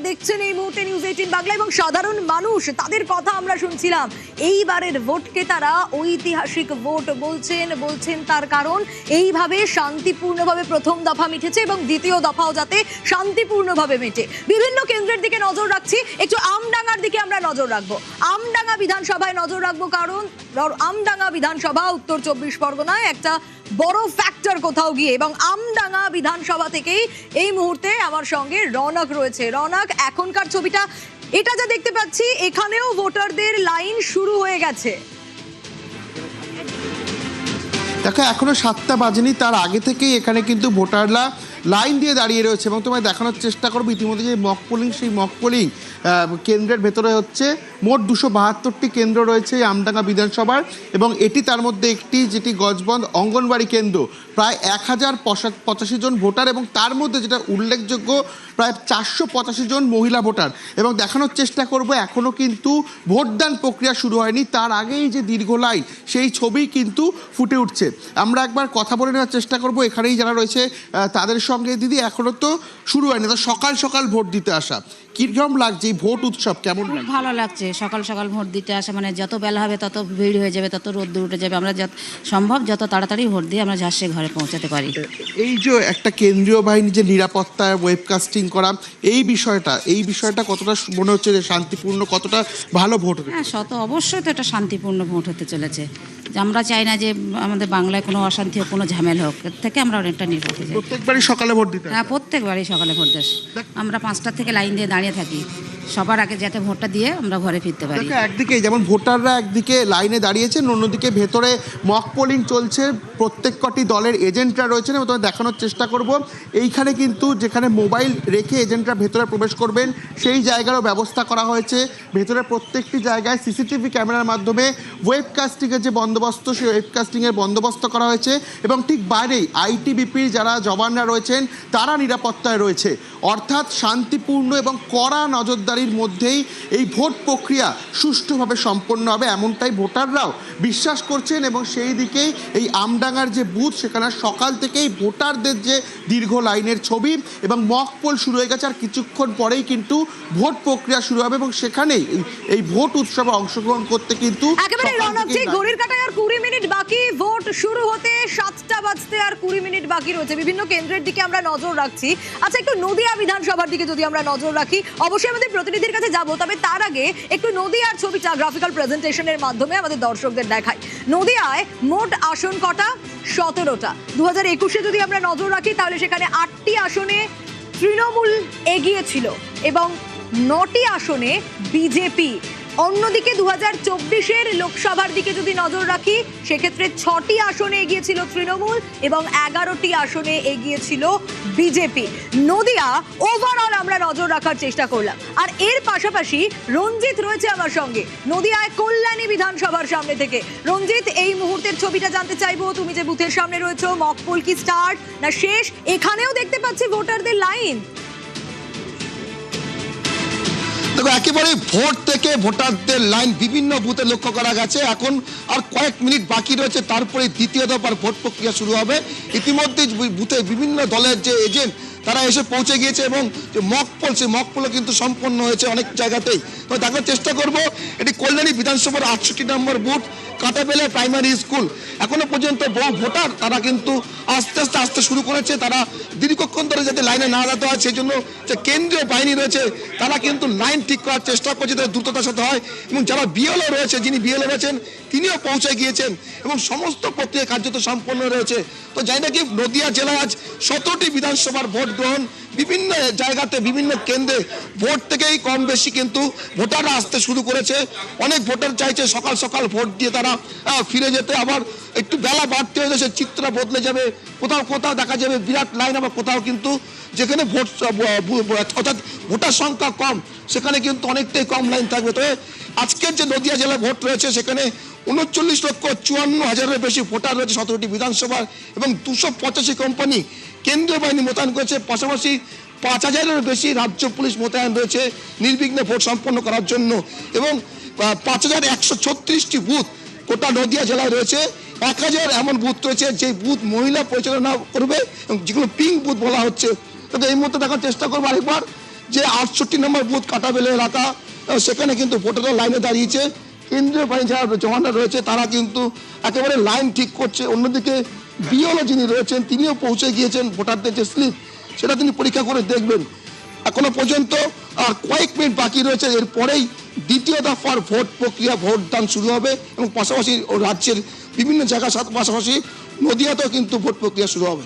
দেখছেন এই মুহূর্তে নিউজ 18 বাংলা এবং সাধারণ মানুষ তাদের কথা আমরা শুনছিলাম। এইবারের ভোটকে তারা ঐতিহাসিক ভোট বলছেন তার কারণ এইভাবে শান্তিপূর্ণভাবে প্রথম দফা মিটেছে এবং দ্বিতীয় দফাও যাতে শান্তিপূর্ণভাবে মেটে। বিভিন্ন কেন্দ্রের দিকে নজর রাখছি, একটু আমডাঙ্গার দিকে আমরা নজর রাখবো। আমডাঙ্গা বিধানসভায় নজর রাখবো কারণ আমডাঙ্গা বিধানসভা উত্তর 24 পরগনায় একটা বড় ফ্যাক্টর কোথাও গিয়ে, এবং আমডাঙ্গা বিধানসভা থেকেই এই মুহূর্তে আমার সঙ্গে রৌনক রয়েছে। রৌনক, এখনকার ছবিটা এটা যা দেখতে পাচ্ছি, এখানেও ভোটারদের লাইন শুরু হয়ে গেছে। দেখো এখনো 7টা বাজেনি, তার আগে থেকেই এখানে কিন্তু ভোটাররা লাইন দিয়ে দাঁড়িয়ে রয়েছে এবং তোমায় দেখানোর চেষ্টা করবো ইতিমধ্যে যে মক পোলিং, সেই মক পোলিং কেন্দ্রের ভেতরে হচ্ছে। মোট 272টি কেন্দ্র রয়েছে আমডাঙ্গা বিধানসভার এবং এটি তার মধ্যে একটি, যেটি গজবন্ধ অঙ্গনবাড়ি কেন্দ্র। প্রায় 1085 জন ভোটার এবং তার মধ্যে যেটা উল্লেখযোগ্য প্রায় 485 জন মহিলা ভোটার। এবং দেখানোর চেষ্টা করব এখনও কিন্তু ভোটদান প্রক্রিয়া শুরু হয়নি, তার আগেই যে দীর্ঘ লাইন সেই ছবি কিন্তু ফুটে উঠছে। আমরা একবার কথা বলে নেওয়ার চেষ্টা করব এখানেই যারা রয়েছে তাদের সঙ্গে। দিদি, এখনো তো শুরু হয়নি, তো সকাল সকাল ভোট দিতে আসা কিরকম লাগছে? এই ভোট উৎসব কেমন লাগছে? ভালো লাগছে, সকাল সকাল ভোট দিতে আসা মানে যত বেলা হবে তত ভিড় হয়ে যাবে, তত রোদ্দুর উঠে যাবে। আমরা যত সম্ভব যত তাড়াতাড়ি ভোট দিয়ে আমরা ঝাঁসে ঘরে পৌঁছাতে পারি। এই যে একটা কেন্দ্রীয় বাহিনী যে নিরাপত্তা ওয়েবকাস্টিং করা, এই বিষয়টা কতটা মনে হচ্ছে যে শান্তিপূর্ণ, কতটা ভালো ভোট হবে? হ্যাঁ, অবশ্যই তো এটা শান্তিপূর্ণ ভোট হতে চলেছে। যে আমরা চাই না যে আমাদের বাংলায় কোনো অশান্তি হোক, কোনো ঝামেলা হোক, এর থেকে আমরা অনেকটা নির্ভর হয়ে যাই। প্রত্যেকবারই সকালে ভোট দিতে? হ্যাঁ, প্রত্যেকবারই সকালে ভোট দেশ। আমরা 5টা থেকে লাইন দিয়ে দাঁড়িয়ে থাকি সবার আগে, যাতে ভোটটা দিয়ে আমরা ঘরে ফিরতে পারি। একদিকে যেমন ভোটাররা একদিকে লাইনে দাঁড়িয়েছেন, অন্যদিকে ভেতরে মক পোলিং চলছে, প্রত্যেক কটি দলের এজেন্টরা রয়েছেন এবং তোমায় দেখানোর চেষ্টা করব এইখানে কিন্তু যেখানে মোবাইল রেখে এজেন্টরা ভেতরে প্রবেশ করবেন সেই জায়গারও ব্যবস্থা করা হয়েছে। ভেতরে প্রত্যেকটি জায়গায় সিসিটিভি ক্যামেরার মাধ্যমে ওয়েবকাস্টিংয়ের যে বন্দোবস্ত, সেই ওয়েবকাস্টিংয়ের বন্দোবস্ত করা হয়েছে এবং ঠিক বাইরেই আইটিবিপির যারা জওয়ানরা রয়েছেন তারা নিরাপত্তায় রয়েছে। অর্থাৎ শান্তিপূর্ণ এবং কড়া নজরদারির মধ্যেই এই ভোট প্রক্রিয়া সুষ্ঠুভাবে সম্পন্ন হবে, এমনটাই ভোটাররাও বিশ্বাস করছেন। এবং সেই দিকেই এই আমডাঙ্গার যে বুথ, সেখানে সকাল থেকেই ভোটারদের যে দীর্ঘ লাইনের ছবি এবং মক পোল শুরু হয়ে গেছে। আর কিছুক্ষণ পরেই কিন্তু ভোট প্রক্রিয়া শুরু হবে এবং সেখানেই এই ভোট উৎসবে অংশগ্রহণ করতে কিন্তু একেবারে রৌনকজি, ঘড়ির কাঁটায় আর 20 মিনিট বাকি, ভোট শুরু হতে 7টা বাজতে আর 20 মিনিট বাকি রয়েছে। বিভিন্ন কেন্দ্রের দিকে আমরা নজর রাখছি। আচ্ছা, একটু নদিয়া বিধানসভার দিকে যদি আমরা নজর রাখি, অবশ্যই আমাদের প্রতিনিধির কাছে যাব, তবে তার আগে একটু নদিয়ার ছবিটা গ্রাফিক্যাল প্রেজেন্টেশনের মাধ্যমে আমাদের দর্শকদের দেখাই। নদিয়ায় মোট আসন কটা? 17টা। 2021-এ যদি আমরা নজর রাখি তাহলে সেখানে 8টি আসনে তৃণমূল এগিয়ে ছিল এবং 9টি আসনে বিজেপি। অন্যদিকে 2024-এর লোকসভার দিকে যদি নজর রাখি সেক্ষেত্রে 6টি আসনে এগিয়েছিল তৃণমূল এবং 11টি আসনে এগিয়েছিল বিজেপি। নদিয়া ওভারঅল আমরা নজর রাখার চেষ্টা করলাম। আর এর পাশাপাশি রঞ্জিত রয়েছে আমার সঙ্গে নদিয়ায় কল্যাণী বিধানসভার সামনে থেকে। রঞ্জিত, এই মুহূর্তের ছবিটা জানতে চাইবো, তুমি যে বুথের সামনে রয়েছো, মক পোল কি স্টার্ট না শেষ? এখানেও দেখতে পাচ্ছি ভোটারদের লাইন। দেখো, একেবারে ভোট থেকে ভোটারদের লাইন বিভিন্ন বুথে লক্ষ্য করা গেছে। এখন আর কয়েক মিনিট বাকি রয়েছে, তারপরে দ্বিতীয় দফার ভোট প্রক্রিয়া শুরু হবে। ইতিমধ্যে বুথে বিভিন্ন দলের যে এজেন্ট তারা এসে পৌঁছে গিয়েছে এবং যে মক পোল, সেই মক পোলও কিন্তু সম্পন্ন হয়েছে অনেক জায়গাতেই। তো দেখার চেষ্টা করব, এটি কল্যাণী বিধানসভার 68 নম্বর বুথ, কাটাবেলে প্রাইমারি স্কুল। এখনো পর্যন্ত বহু ভোটার তারা কিন্তু আস্তে আস্তে আসতে শুরু করেছে। তারা দীর্ঘক্ষণ ধরে যাতে লাইনে না দাঁড়াতে হয় সেই জন্য যে কেন্দ্রীয় বাহিনী রয়েছে তারা কিন্তু লাইন ঠিক করার চেষ্টা করছে, তাদের দ্রুততার সাথে হয়। এবং যারা বিএলও রয়েছে, যিনি বিএলও রয়েছেন তিনিও পৌঁছে গিয়েছেন এবং সমস্ত প্রক্রিয়া কার্যত সম্পন্ন রয়েছে। তো জানি না কি, নদিয়া জেলায় আজ 17টি বিধানসভার ভোট গ্রহণ, বিভিন্ন জায়গাতে বিভিন্ন কেন্দ্রে ভোট থেকেই কম বেশি কিন্তু ভোটাররা আসতে শুরু করেছে। অনেক ভোটার চাইছে সকাল সকাল ভোট দিয়ে তারা ফিরে যেতে, আবার একটু বেলা বাড়তে হয়ে যাচ্ছে, চিত্র বদলে যাবে। কোথাও কোথাও দেখা যাবে বিরাট লাইন, আবার কোথাও কিন্তু যেখানে ভোট অর্থাৎ ভোটার সংখ্যা কম সেখানে কিন্তু অনেকটাই কম লাইন থাকবে। তবে আজকের যে নদিয়া জেলায় ভোট রয়েছে সেখানে 39,54,000-এর বেশি ভোটার রয়েছে 17টি বিধানসভার এবং 285 কোম্পানি কেন্দ্রীয় বাহিনী মোতায়েন করেছে। পাশাপাশি 5,000-এর বেশি রাজ্য পুলিশ মোতায়েন রয়েছে নির্বিঘ্নে ভোট সম্পন্ন করার জন্য এবং 5,136টি বুথ গোটা নদিয়া জেলায় রয়েছে। 1,000 এমন বুথ রয়েছে যে বুথ মহিলা পরিচালনা করবে এবং যেগুলো পিঙ্ক বুথ বলা হচ্ছে। তবে এই মুহূর্তে দেখার চেষ্টা করবো আরেকবার যে 68 নম্বর বুথ কাটাবেলে এলাকা, সেখানে কিন্তু ভোটাররা লাইনে দাঁড়িয়েছে। কেন্দ্রীয় বাহিনী যারা জওয়ানরা রয়েছে তারা কিন্তু একেবারে লাইন ঠিক করছে। অন্যদিকে বিএলও যিনি রয়েছেন তিনিও পৌঁছে গিয়েছেন, ভোটারদের যে স্লিপ সেটা তিনি পরীক্ষা করে দেখবেন। এখনো পর্যন্ত আর কয়েক মিনিট বাকি রয়েছে, এরপরেই দ্বিতীয় দফার ভোট প্রক্রিয়া, ভোটদান শুরু হবে এবং পাশাপাশি রাজ্যের বিভিন্ন জায়গার সাথে পাশাপাশি নদিয়াতেও কিন্তু ভোট প্রক্রিয়া শুরু হবে।